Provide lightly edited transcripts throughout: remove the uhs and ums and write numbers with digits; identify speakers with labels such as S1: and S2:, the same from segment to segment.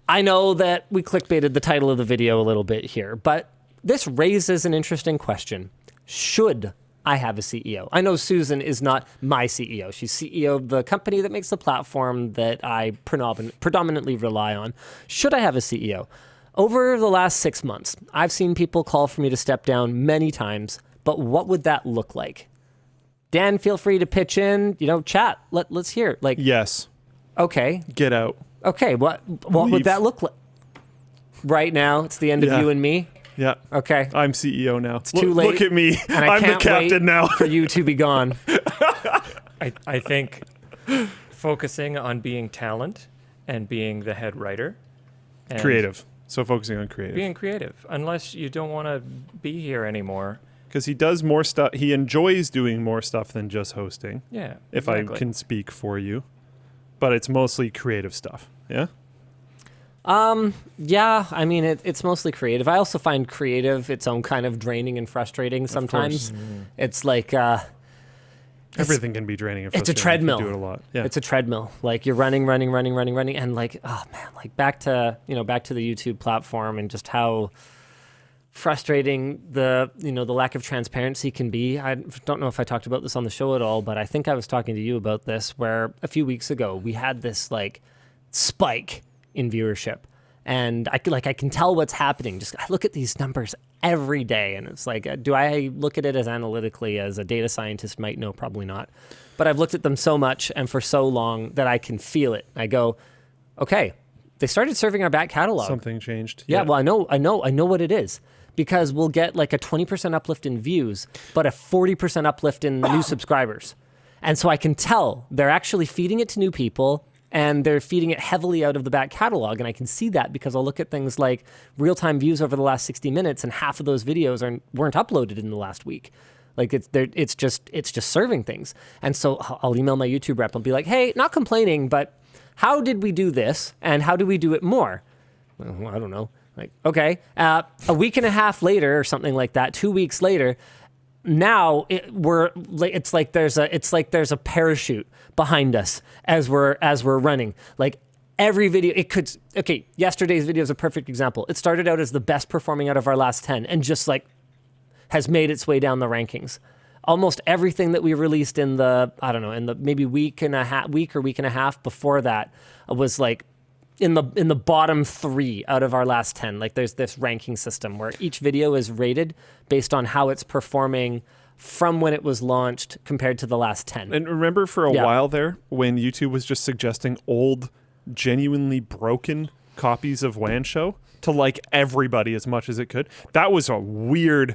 S1: I know that we clickbaited the title of the video a little bit here, but this raises an interesting question. Should I have a CEO? I know Susan is not my CEO. She's CEO of the company that makes the platform that I predominantly rely on. Should I have a CEO? Over the last 6 months, I've seen people call for me to step down many times, but what would that look like? Dan, feel free to pitch in, chat. Let's hear.
S2: Yes.
S1: Okay.
S2: Get out.
S1: Okay, what would that look like? Right now, it's the end of you and me?
S2: Yeah.
S1: Okay.
S2: I'm CEO now.
S1: It's too late.
S2: Look at me.
S1: And
S2: I'm the captain now.
S1: For you to be gone.
S3: I think focusing on being talent and being the head writer. And
S2: creative. So focusing on creative.
S3: Being creative. Unless you don't want to be here anymore.
S2: Because he does more stuff. He enjoys doing more stuff than just hosting.
S3: Yeah.
S2: If
S3: exactly.
S2: I can speak for you. But it's mostly creative stuff. Yeah?
S1: Yeah, I mean, it's mostly creative. I also find creative its own kind of draining and frustrating sometimes. It's like...
S2: everything can be draining and frustrating.
S1: It's a treadmill.
S2: You do it a lot. Yeah.
S1: It's a treadmill. Like you're running, and back to the YouTube platform and just how frustrating the lack of transparency can be. I don't know if I talked about this on the show at all, but I think I was talking to you about this where a few weeks ago we had this spike in viewership, and I can tell what's happening. I look at these numbers every day, and it's do I look at it as analytically as a data scientist might? No, probably not. But I've looked at them so much and for so long that I can feel it. I go, okay, they started serving our back catalog.
S2: Something changed.
S1: Yeah, well, I know what it is. Because we'll get a 20% uplift in views, but a 40% uplift in new subscribers. And so I can tell they're actually feeding it to new people, and they're feeding it heavily out of the back catalog. And I can see that because I'll look at things like real-time views over the last 60 minutes, and half of those videos weren't uploaded in the last week. It's just serving things. And so I'll email my YouTube rep and be like, hey, not complaining, but how did we do this, and how do we do it more? Well, I don't know. Okay, a week and a half later or something like that, 2 weeks later, now it's like there's a parachute behind us as we're running. Every video, yesterday's video is a perfect example. It started out as the best performing out of our last 10 and just has made its way down the rankings. Almost everything that we released in the maybe week and a half before that was in the bottom 3 out of our last 10. There's this ranking system where each video is rated based on how it's performing from when it was launched compared to the last 10.
S2: And remember for a while there when YouTube was just suggesting old, genuinely broken copies of WAN Show to everybody as much as it could? That was a weird...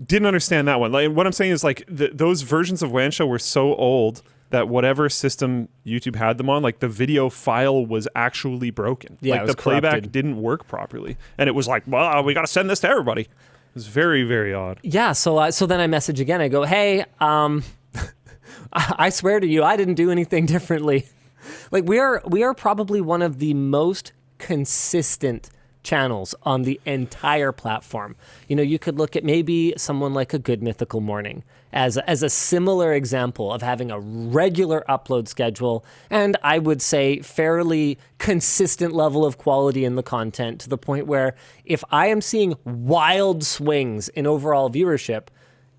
S2: Didn't understand that one. What I'm saying is those versions of WAN Show were so old that whatever system YouTube had them on, the video file was actually broken.
S1: Yeah,
S2: the playback didn't work properly. And it was well, we got to send this to everybody. It was very, very odd.
S1: Yeah, so then I message again. I go, hey, I swear to you, I didn't do anything differently. We are probably one of the most consistent channels on the entire platform. You could look at maybe someone like A Good Mythical Morning as a similar example of having a regular upload schedule, and I would say fairly consistent level of quality in the content, to the point where if I am seeing wild swings in overall viewership,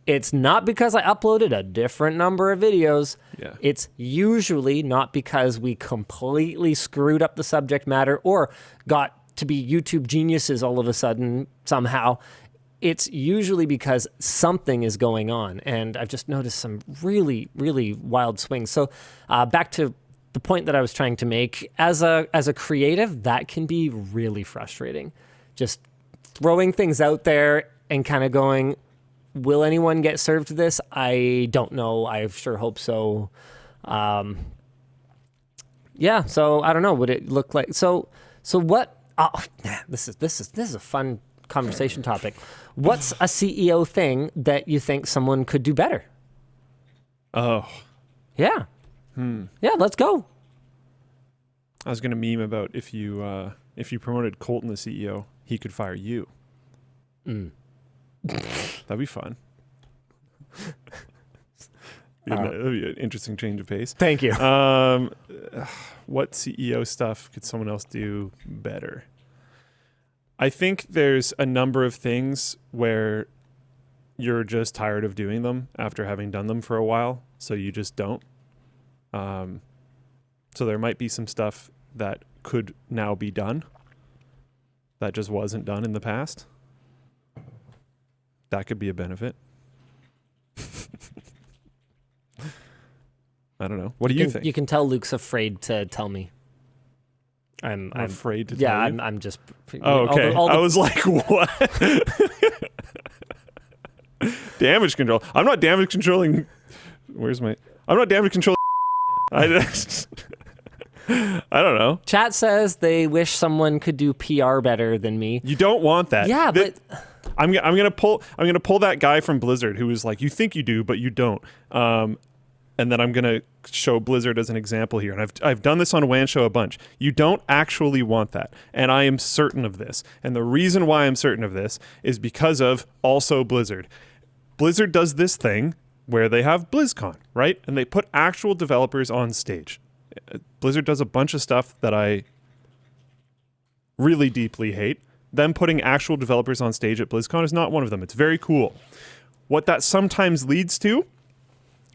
S1: it's not because I uploaded a different number of videos.
S2: Yeah.
S1: It's usually not because we completely screwed up the subject matter or got to be YouTube geniuses all of a sudden somehow. It's usually because something is going on, and I've just noticed some really, really wild swings. So back to the point that I was trying to make, as a creative, that can be really frustrating. Just throwing things out there and kind of going, will anyone get served this? I don't know. I sure hope so. Yeah, so I don't know. Would it look like... So what... Oh, this is a fun conversation topic. What's a CEO thing that you think someone could do better?
S2: Oh.
S1: Yeah. Yeah, let's go.
S2: I was going to meme about if you promoted Colton as CEO, he could fire you. That'd be fun. That'd be an interesting change of pace.
S1: Thank you.
S2: What CEO stuff could someone else do better? I think there's a number of things where you're just tired of doing them after having done them for a while, so you just don't. So there might be some stuff that could now be done that just wasn't done in the past. That could be a benefit. I don't know. What do you think?
S1: You can tell Luke's afraid to tell me.
S2: I'm afraid to
S1: yeah,
S2: tell you?
S1: I'm just.
S2: Oh, okay. I was like, what? Damage control. I'm not damage controlling. I'm not damage controlling. I don't know.
S1: Chat says they wish someone could do PR better than me.
S2: You don't want that.
S1: Yeah, but
S2: I'm gonna pull that guy from Blizzard who was like, you think you do, but you don't. And then I'm gonna show Blizzard as an example here. And I've done this on WAN Show a bunch. You don't actually want that, and I am certain of this. And the reason why I'm certain of this is because of also Blizzard. Blizzard does this thing where they have BlizzCon, right? And they put actual developers on stage. Blizzard does a bunch of stuff that I really deeply hate. Them putting actual developers on stage at BlizzCon is not one of them. It's very cool. What that sometimes leads to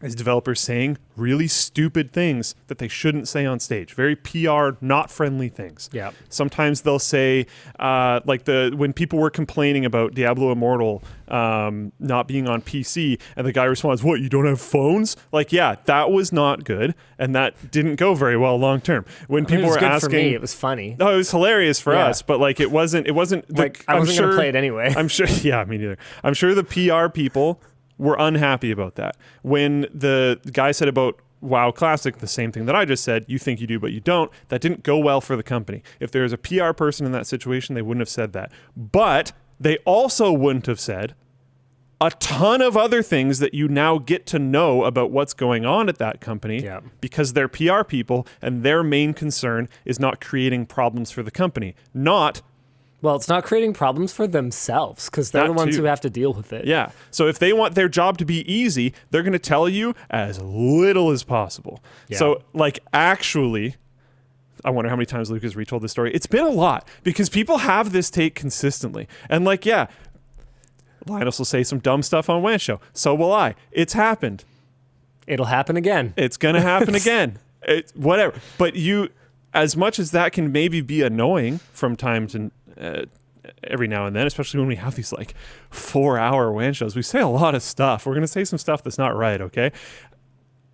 S2: is developers saying really stupid things that they shouldn't say on stage. Very PR, not friendly things.
S1: Yeah.
S2: Sometimes they'll say, when people were complaining about Diablo Immortal not being on PC, and the guy responds, "What? You don't have phones?" Like, yeah, that was not good, and that didn't go very well long term. When people were
S1: good
S2: asking,
S1: for me. It was funny.
S2: no, it was hilarious for us, but like it wasn't.
S1: Like I wasn't gonna play it anyway.
S2: I'm sure. Yeah, me neither. I'm sure the PR people were unhappy about that. When the guy said about WoW Classic, the same thing that I just said, you think you do, but you don't, that didn't go well for the company. If there was a PR person in that situation, they wouldn't have said that. But they also wouldn't have said a ton of other things that you now get to know about what's going on at that company because they're PR people and their main concern is not creating problems for the company, not...
S1: Well, it's not creating problems for themselves because they're the ones who have to deal with it.
S2: Yeah. So if they want their job to be easy, they're going to tell you as little as possible.
S1: Yeah.
S2: So, actually, I wonder how many times Luke has retold this story. It's been a lot because people have this take consistently. And Linus will say some dumb stuff on WAN Show. So will I. It's happened.
S1: It'll happen again.
S2: It's going to happen again. Whatever. But as much as that can maybe be annoying from time to every now and then, especially when we have these 4-hour WAN shows, we say a lot of stuff. We're going to say some stuff that's not right, okay?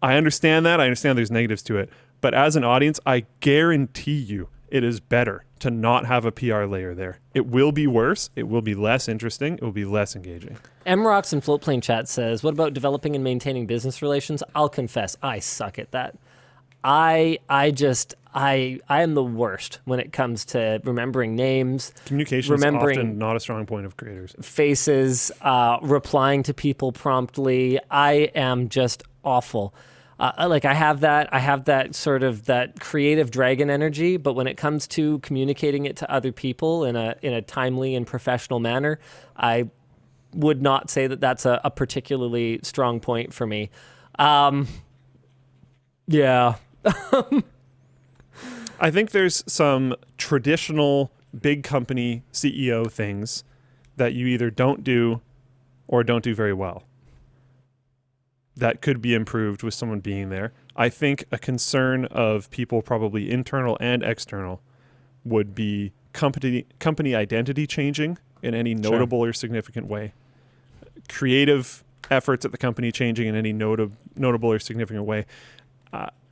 S2: I understand that. I understand there's negatives to it. But as an audience, I guarantee you it is better to not have a PR layer there. It will be worse. It will be less interesting. It will be less engaging.
S1: MRox in Floatplane Chat says, what about developing and maintaining business relations? I'll confess, I suck at that. I am the worst when it comes to remembering names.
S2: Communication is often not a strong point of creators.
S1: Faces, replying to people promptly. I am just awful. I have that sort of that creative dragon energy, but when it comes to communicating it to other people in a timely and professional manner, I would not say that that's a particularly strong point for me. Yeah.
S2: I think there's some traditional big company CEO things that you either don't do or don't do very well that could be improved with someone being there. I think a concern of people, probably internal and external, would be company identity changing in any notable or significant way. Creative efforts at the company changing in any notable or significant way.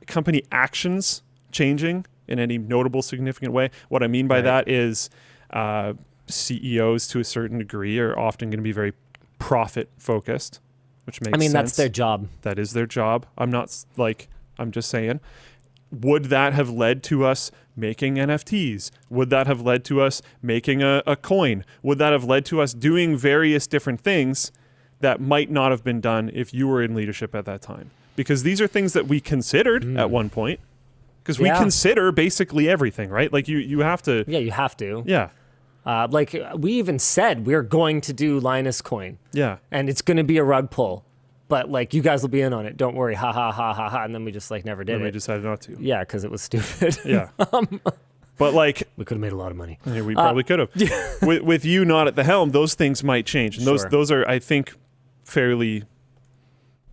S2: Company actions changing in any notable, significant way. What I mean by that is CEOs to a certain degree are often going to be very profit-focused, which makes sense.
S1: That's their job.
S2: That is their job. I'm just saying. Would that have led to us making NFTs? Would that have led to us making a coin? Would that have led to us doing various different things that might not have been done if you were in leadership at that time? Because these are things that we considered at one point. Because we consider basically everything, right? You have to.
S1: Yeah, you have to.
S2: Yeah.
S1: We even said we're going to do Linus Coin.
S2: Yeah.
S1: And it's going to be a rug pull. but like you guys will be in on it. Don't worry. Ha ha ha ha ha. And then we just like never did
S2: And
S1: it.
S2: we decided not to.
S1: Yeah, because it was stupid.
S2: Yeah. But like,
S1: We could have made a lot of money.
S2: yeah, we probably could have. With you not at the helm, those things might change. And
S1: Sure.
S2: those are, I think, fairly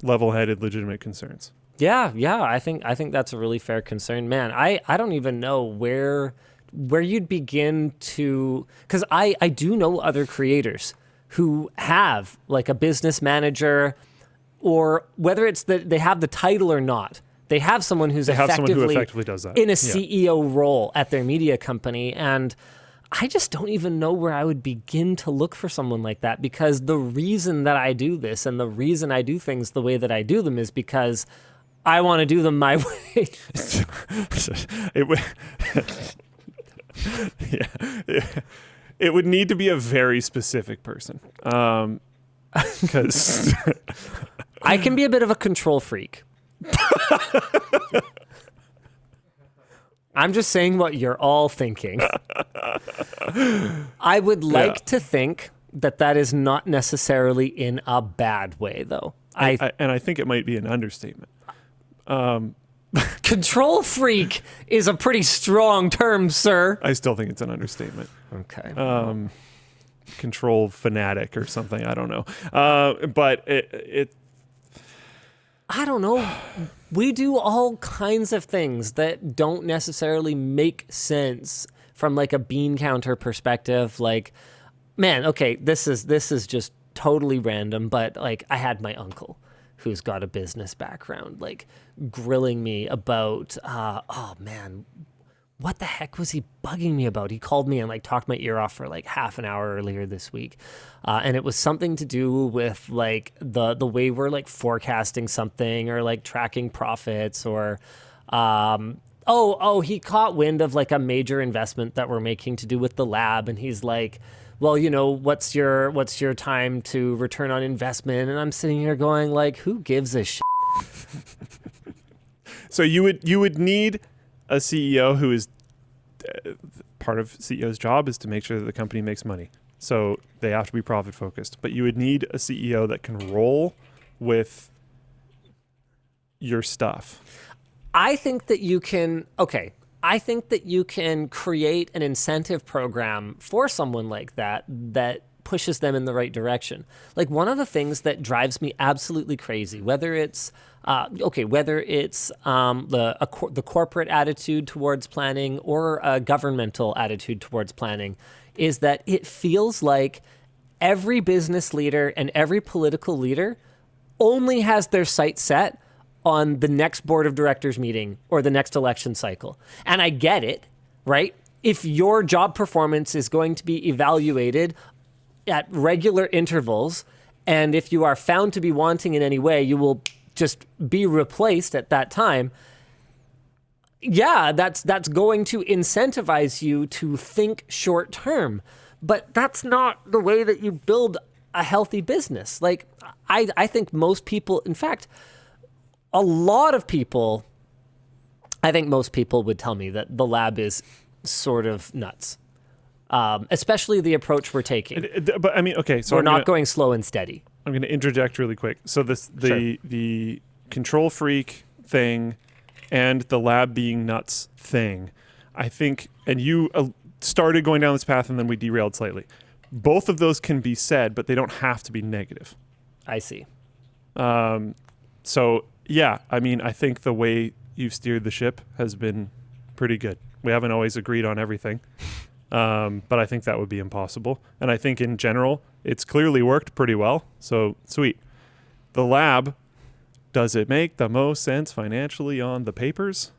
S2: level-headed, legitimate concerns.
S1: Yeah, I think that's a really fair concern, man. I don't even know where you'd begin to, because I do know other creators who have like a business manager, or whether it's that they have the title or not, they have someone who's
S2: Have someone who
S1: effectively
S2: effectively does that.
S1: in a
S2: Yeah.
S1: CEO role at their media company, and I just don't even know where I would begin to look for someone like that, because the reason that I do this and the reason I do things the way that I do them is because I want to do them my way.
S2: It would, yeah. It would need to be a very specific person. Because
S1: I can be a bit of a control freak. I'm just saying what you're all thinking. I would like to think that is not necessarily in a bad way, though.
S2: and I think it might be an understatement.
S1: Control freak is a pretty strong term, sir.
S2: I still think it's an understatement.
S1: Okay.
S2: Control fanatic or something. I don't know. But it
S1: I don't know. We do all kinds of things that don't necessarily make sense from like a bean counter perspective. Like, man, okay, this is just totally random, but like I had my uncle who's got a business background, like grilling me about, oh man, what the heck was he bugging me about? He called me and like talked my ear off for like half an hour earlier this week. And it was something to do with like the way we're like forecasting something or like tracking profits or, he caught wind of like a major investment that we're making to do with the lab. And he's like, well, you know, what's your time to return on investment? And I'm sitting here going like, who gives a shit?
S2: So you would need a CEO who is part of CEO's job is to make sure that the company makes money. So they have to be profit focused. But you would need a CEO that can roll with your stuff.
S1: I think that you can create an incentive program for someone like that pushes them in the right direction. Like one of the things that drives me absolutely crazy, whether it's the corporate attitude towards planning or a governmental attitude towards planning, is that it feels like every business leader and every political leader only has their sights set on the next board of directors meeting or the next election cycle. And I get it, right? If your job performance is going to be evaluated at regular intervals, and if you are found to be wanting in any way, you will just be replaced at that time. Yeah, that's going to incentivize you to think short term, but that's not the way that you build a healthy business. Like I think most people, in fact, a lot of people, I think most people would tell me that the lab is sort of nuts, especially the approach we're taking.
S2: But I mean, okay, so
S1: we're not going slow and steady.
S2: I'm going to interject really quick. So the control freak thing and the lab being nuts thing, I think, and you started going down this path and then we derailed slightly. Both of those can be said, but they don't have to be negative.
S1: I see.
S2: So yeah, I mean, I think the way you've steered the ship has been pretty good. We haven't always agreed on everything, but I think that would be impossible. And I think in general, it's clearly worked pretty well. So sweet. The lab, does it make the most sense financially on the papers?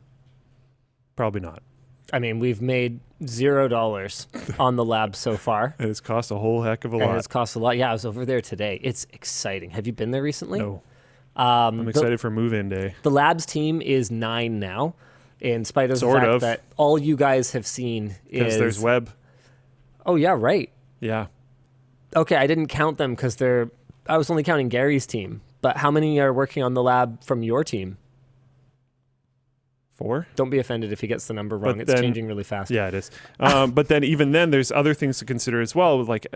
S2: Probably not.
S1: I mean, we've made $0 on the lab so far.
S2: And it's cost a whole heck of a
S1: And
S2: lot.
S1: it's cost a lot. Yeah, I was over there today. It's exciting. Have you been there recently?
S2: No. I'm excited for move-in day.
S1: The lab's team is 9 now, in spite of the
S2: Sort
S1: fact
S2: of.
S1: that all you guys have seen
S2: Because
S1: is...
S2: there's web.
S1: Oh, yeah, right.
S2: Yeah.
S1: Okay, I didn't count them because I was only counting Gary's team. But how many are working on the lab from your team?
S2: 4?
S1: Don't be offended if he gets the number wrong.
S2: But
S1: It's
S2: then-
S1: changing really fast.
S2: Yeah, it is. But then even then, there's other things to consider as well. Like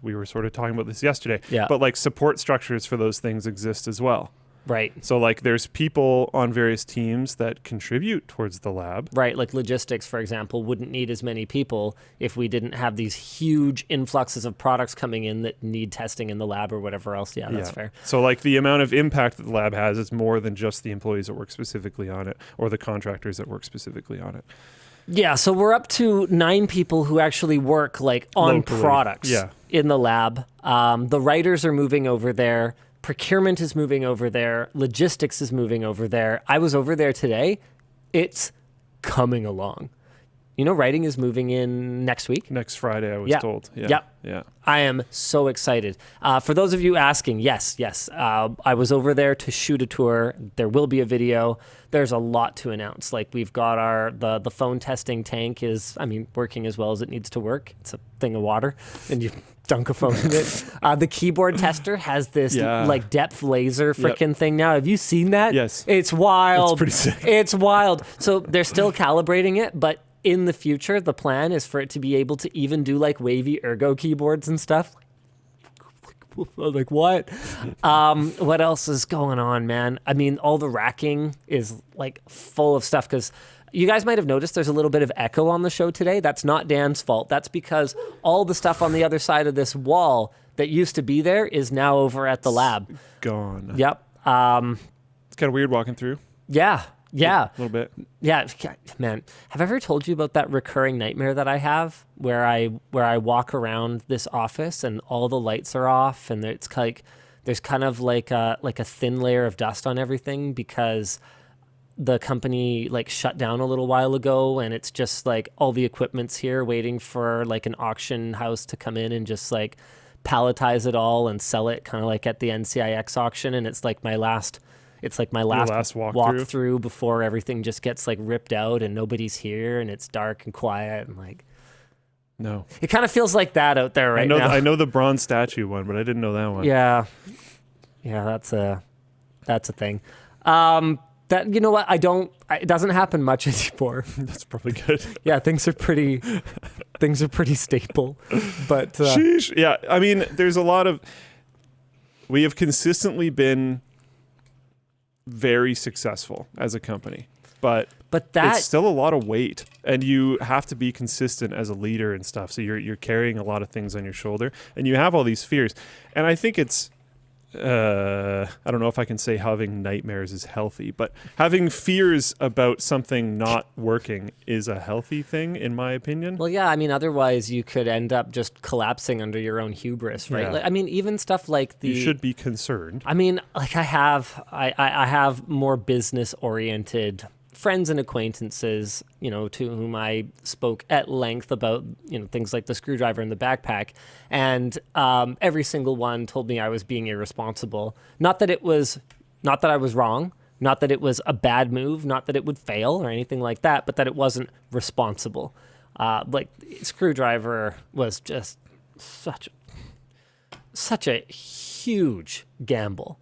S2: we were sort of talking about this yesterday.
S1: Yeah.
S2: But like support structures for those things exist as well.
S1: Right.
S2: So like there's people on various teams that contribute towards the lab.
S1: Right, like logistics, for example, wouldn't need as many people if we didn't have these huge influxes of products coming in that need testing in the lab or whatever else. Yeah, that's fair.
S2: So like the amount of impact that the lab has is more than just the employees that work specifically on it or the contractors that work specifically on it.
S1: Yeah, so we're up to 9 people who actually work like on
S2: Locally,
S1: products
S2: yeah.
S1: in the lab. The writers are moving over there. Procurement is moving over there. Logistics is moving over there. I was over there today. It's coming along. You know, writing is moving in next week.
S2: Next Friday, I was
S1: Yeah.
S2: told. Yeah.
S1: Yep.
S2: Yeah.
S1: I am so excited. For those of you asking, yes. I was over there to shoot a tour. There will be a video. There's a lot to announce. Like we've got the phone testing tank is, working as well as it needs to work. It's a thing of water, and you dunk a phone in it. The keyboard tester has this like depth laser freaking thing now. Have you seen that?
S2: Yes.
S1: It's wild.
S2: It's pretty sick.
S1: It's wild. So they're still calibrating it, but in the future, the plan is for it to be able to even do like wavy ergo keyboards and stuff. Like what? What else is going on, man? All the racking is like full of stuff because you guys might have noticed there's a little bit of echo on the show today. That's not Dan's fault. That's because all the stuff on the other side of this wall that used to be there is now over at the lab.
S2: Gone.
S1: Yep.
S2: It's kind of weird walking through.
S1: Yeah.
S2: A little bit.
S1: Yeah, man. Have I ever told you about that recurring nightmare that I have where I walk around this office and all the lights are off and it's like there's kind of like a thin layer of dust on everything because the company like shut down a little while ago and it's just like all the equipment's here waiting for like an auction house to come in and just like palletize it all and sell it kind of like at the NCIX auction, and it's like my last walk through before everything just gets like ripped out and nobody's here and it's dark and quiet and like
S2: No.
S1: it kind of feels like that out there right now.
S2: I know the bronze statue one, but I didn't know that one.
S1: Yeah, that's a thing. That, you know what, it doesn't happen much anymore.
S2: That's probably good.
S1: Yeah, things are pretty stable. But
S2: Sheesh. Yeah, there's a lot of. We have consistently been very successful as a company, but
S1: that
S2: it's still a lot of weight, and you have to be consistent as a leader and stuff. So you're carrying a lot of things on your shoulder, and you have all these fears. And I think it's. I don't know if I can say having nightmares is healthy, but having fears about something not working is a healthy thing, in my opinion.
S1: Well, yeah, otherwise you could end up just collapsing under your own hubris, right?
S2: Yeah.
S1: Like, even stuff like
S2: You should be concerned.
S1: Like I have more business-oriented friends and acquaintances, to whom I spoke at length about, things like the screwdriver in the backpack. And every single one told me I was being irresponsible. Not that I was wrong, not that it was a bad move, not that it would fail or anything like that, but that it wasn't responsible. Like screwdriver was just such a huge gamble.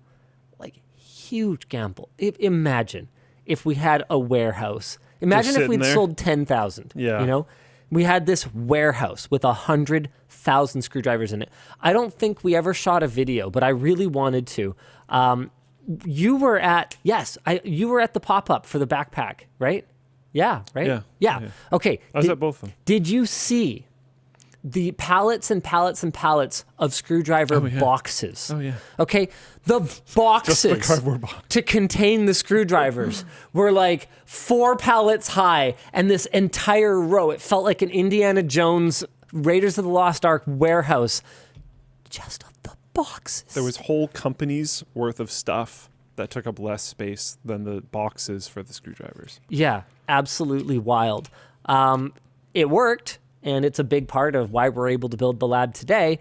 S1: Like huge gamble. Imagine if we had a warehouse. Imagine if we'd
S2: there.
S1: sold 10,000.
S2: Yeah.
S1: We had this warehouse with 100,000 screwdrivers in it. I don't think we ever shot a video, but I really wanted to. You were at the pop-up for the backpack, right? Yeah, right? Yeah. Okay.
S2: I was at both of them.
S1: Did you see the pallets and pallets and pallets of screwdriver boxes?
S2: Oh, yeah.
S1: Okay, the boxes
S2: Just the cardboard box.
S1: to contain the screwdrivers were like 4 pallets high, and this entire row, it felt like an Indiana Jones Raiders of the Lost Ark warehouse just of the boxes.
S2: There was whole companies worth of stuff that took up less space than the boxes for the screwdrivers.
S1: Yeah, absolutely wild. It worked, and it's a big part of why we're able to build the lab today,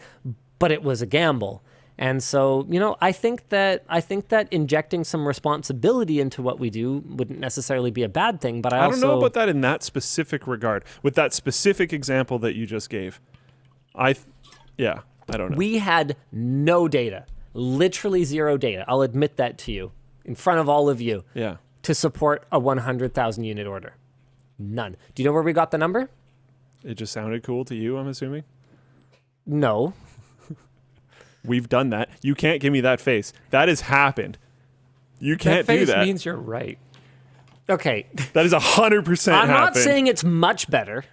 S1: but it was a gamble. And so, I think that injecting some responsibility into what we do wouldn't necessarily be a bad thing, but I
S2: don't know about that in that specific regard. With that specific example that you just gave. I don't know.
S1: We had no data, literally zero data. I'll admit that to you in front of all of you.
S2: Yeah.
S1: to support a 100,000 unit order. None. Do you know where we got the number?
S2: It just sounded cool to you, I'm assuming?
S1: No.
S2: We've done that. You can't give me that face. That has happened. You can't
S3: that face
S2: do that.
S3: means you're right.
S1: Okay.
S2: That is 100%
S1: I'm not
S2: happened.
S1: saying it's much better.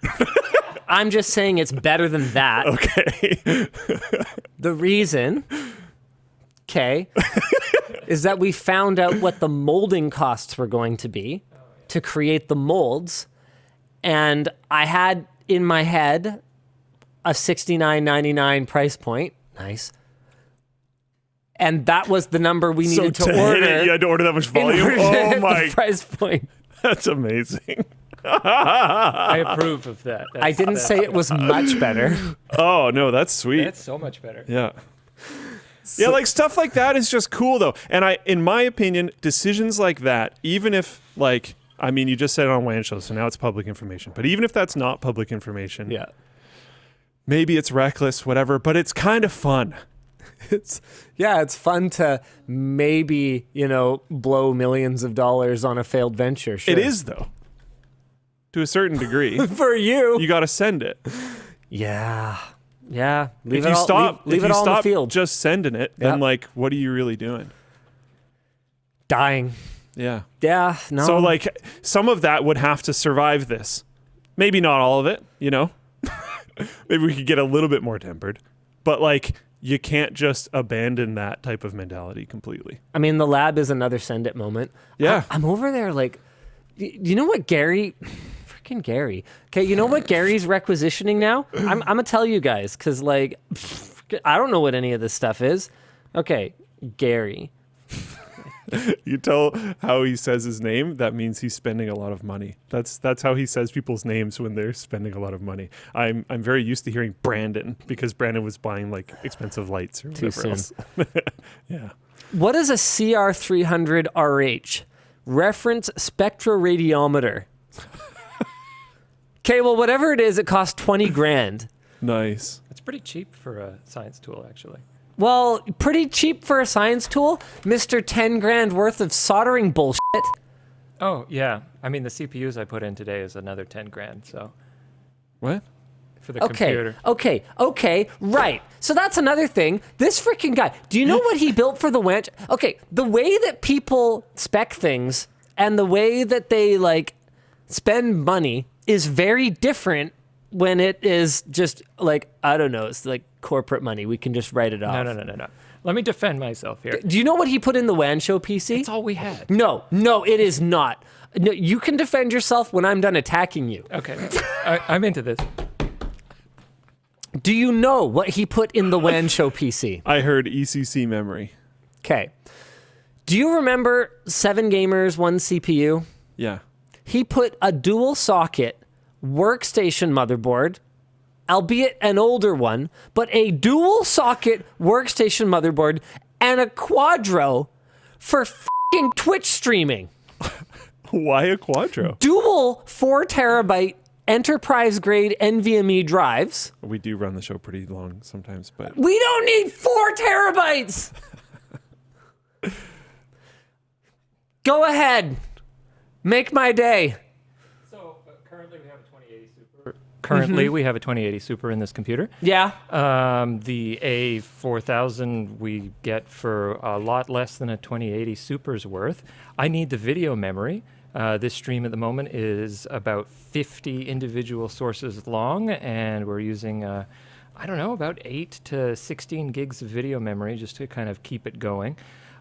S1: I'm just saying it's better than that.
S2: Okay.
S1: The reason, is that we found out what the molding costs were going to be to create the molds. And I had in my head a $69.99 price point. Nice. And that was the number we needed
S2: so
S1: to
S2: hit
S1: order.
S2: it, you had to order that much
S1: in
S2: volume?
S1: order to
S2: Oh
S1: hit
S2: my.
S1: the price point.
S2: That's amazing.
S3: I approve of that.
S1: I didn't say it was much better.
S2: Oh, no, that's sweet.
S3: That's so much better.
S2: Yeah. Yeah, like stuff like that is just cool though. And in my opinion, decisions like that, even if like, I mean, you just said it on WAN show, so now it's public information. But even if that's not public information,
S1: Yeah.
S2: maybe it's reckless, whatever, but it's kind of fun.
S1: It's fun to maybe, blow millions of dollars on a failed venture. Sure.
S2: It is though. To a certain degree.
S1: For you.
S2: You got to send it.
S1: Yeah. Yeah.
S2: If you stop
S1: leave it all in the field.
S2: just sending it, then
S1: Yep.
S2: like, what are you really doing?
S1: Dying.
S2: Yeah.
S1: Yeah. No.
S2: So like some of that would have to survive this. Maybe not all of it, Maybe we could get a little bit more tempered. But like you can't just abandon that type of mentality completely.
S1: I mean, the lab is another send it moment.
S2: Yeah.
S1: I'm over there like, you know what Gary... Freaking Gary. Okay, you know what Gary's requisitioning now? I'm going to tell you guys because like, I don't know what any of this stuff is. Okay, Gary.
S2: You tell how he says his name, that means he's spending a lot of money. That's how he says people's names when they're spending a lot of money. I'm very used to hearing Brandon because Brandon was buying like expensive lights or whatever
S1: soon.
S2: else. Yeah.
S1: What is a CR300 RH? Reference spectroradiometer. Okay, well, whatever it is, it costs 20 grand.
S2: Nice.
S3: It's pretty cheap for a science tool, actually.
S1: Well, pretty cheap for a science tool. Mr. 10 grand worth of soldering bullshit.
S3: Oh, yeah. I mean, the CPUs I put in today is another 10 grand, so
S2: What?
S3: for the computer.
S1: Okay, right. So that's another thing. This freaking guy, do you know what he built for the WAN? Okay, the way that people spec things and the way that they like spend money is very different when it is just like, I don't know, it's like corporate money. We can just write it off.
S3: No. Let me defend myself here.
S1: Do you know what he put in the WAN show PC?
S3: It's all we had.
S1: No, it is not. No, you can defend yourself when I'm done attacking you.
S3: Okay, I'm into this.
S1: Do you know what he put in the WAN show PC?
S2: I heard ECC memory.
S1: Okay. Do you remember 7 gamers, 1 CPU?
S2: Yeah.
S1: He put a dual socket workstation motherboard, albeit an older one, but a dual socket workstation motherboard and a Quadro for f***ing Twitch streaming.
S2: Why a Quadro?
S1: Dual 4 terabyte enterprise grade NVMe drives.
S2: We do run the show pretty long sometimes, but
S1: We don't need 4 terabytes. Go ahead. Make my day.
S3: So currently we have a 2080 Super. Currently we have a 2080 Super in this computer.
S1: Yeah.
S3: The A4000 we get for a lot less than a 2080 Super's worth. I need the video memory. This stream at the moment is about 50 individual sources long, and we're using, about 8 to 16 gigs of video memory just to kind of keep it going.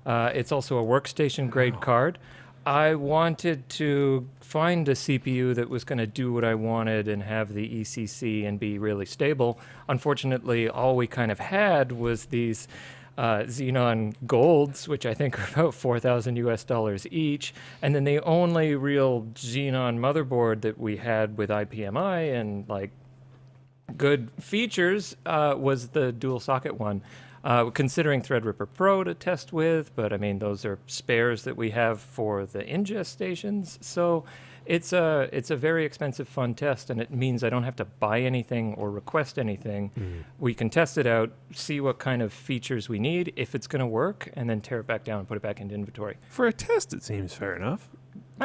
S3: It's also a workstation grade card. I wanted to find a CPU that was going to do what I wanted and have the ECC and be really stable. Unfortunately, all we kind of had was these Xenon Golds, which I think are about $4,000 each. And then the only real Xenon motherboard that we had with IPMI and like good features was the dual socket one. Considering Threadripper Pro to test with, but I mean those are spares that we have for the ingest stations. So it's a very expensive fun test, and it means I don't have to buy anything or request anything. We can test it out, see what kind of features we need, if it's going to work, and then tear it back down and put it back into inventory.
S2: for a test, it seems fair enough.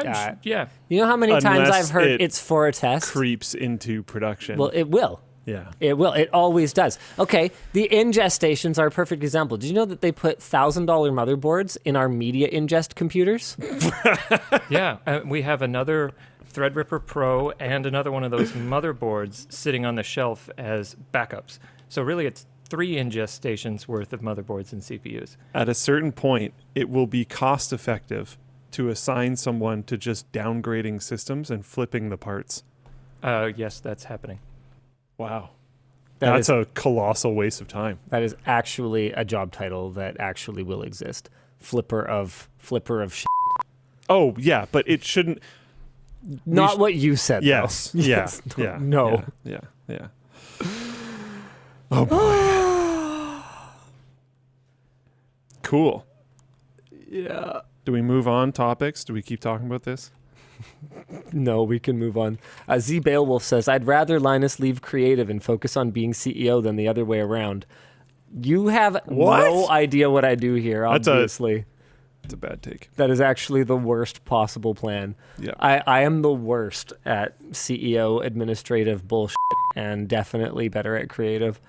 S3: Yeah.
S1: You know how many times
S2: Unless
S1: I've heard
S2: it
S1: it's for a test?
S2: Creeps into production.
S1: Well, it will.
S2: yeah.
S1: It will. It always does. Okay, the ingest stations are a perfect example. Did you know that they put $1,000 motherboards in our media ingest computers?
S3: Yeah, we have another Threadripper Pro and another one of those motherboards sitting on the shelf as backups. So really, it's 3 ingest stations worth of motherboards and CPUs.
S2: At a certain point, it will be cost effective to assign someone to just downgrading systems and flipping the parts.
S3: Yes, that's happening.
S2: Wow.
S1: That
S2: That's
S1: is-
S2: a colossal waste of time.
S1: That is actually a job title that actually will exist. Flipper of shit.
S2: Oh, yeah, but it shouldn't.
S1: Not what you said. though.
S2: Yes.
S1: Yes.
S2: Yeah. Yeah.
S1: No.
S2: Yeah. Yeah. Oh, boy. Cool.
S1: Yeah.
S2: Do we move on topics? Do we keep talking about this?
S1: No, we can move on. Z Beowulf says, I'd rather Linus leave creative and focus on being CEO than the other way around. You have
S2: What?
S1: no idea what I do here,
S2: That's a-
S1: obviously.
S2: It's a bad take.
S1: That is actually the worst possible plan.
S2: Yeah.
S1: I am the worst at CEO administrative bullshit and definitely better at creative.